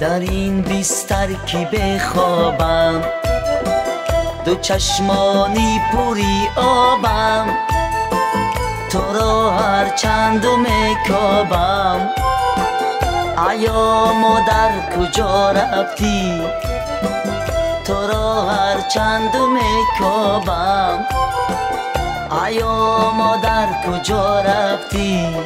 در این بیستر که بخوابم، دو چشمانی پوری آبم، تو را هر چندم کابم. ایا مادر کجا رفتی؟ تو را هر چندم کابم. ایا مادر کجا رفتی؟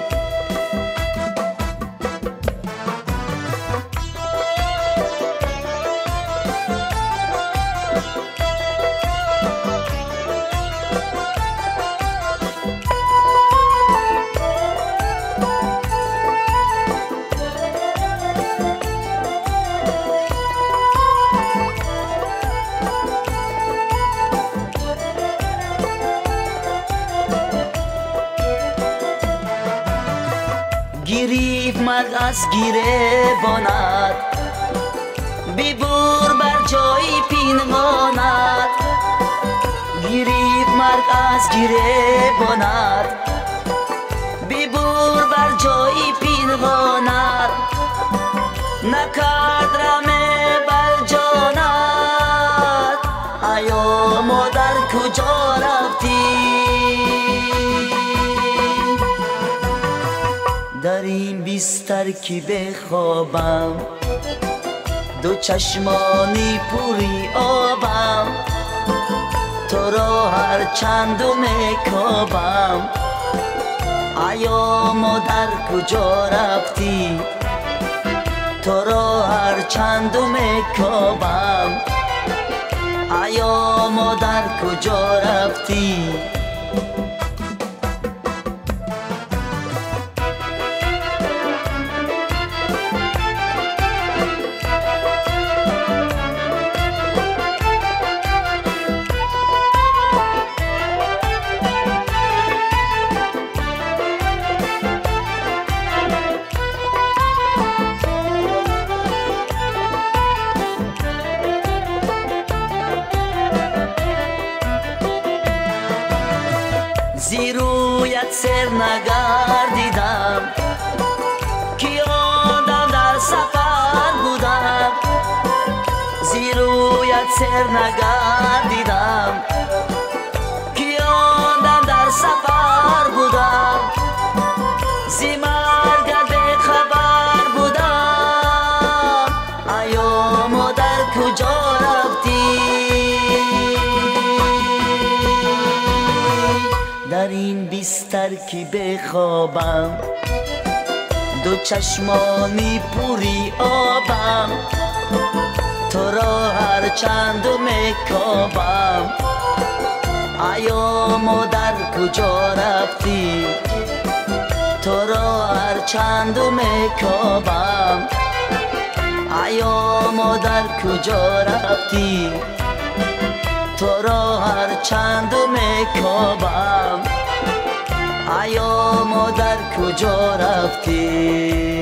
گریف مرد از گیره باند، بیبور بر جای پینماند. گریف مرد از گیره باند، بیبور بر جای پینماند. نکرد رمه بر جانت، ایا مادر کجا رفتی؟ در این بیستر که بخوابم، دو چشمانی پوری آبم، تو را هر چندم کابم. ایا مادر کجا رفتی؟ تو را هر چندم کابم. ایا مادر کجا رفتی؟ زیرویت سر نگردیدم، که آدم در سفر بودم. زیرویت سر نگردیدم، که آدم در سفر بودم. زی مرگت به خبر بودم، ایا مادر کجا رفتی؟ در این بیستر که بخوابم، دو چشمانی پوری آبم، تو را هر چندم کابم. ایا مادر کجا رفتی؟ تو را هر چندم کابم. ایا مادر کجا رفتی؟ تو را هر چندم کابم. ایا مادر کجا رفتی؟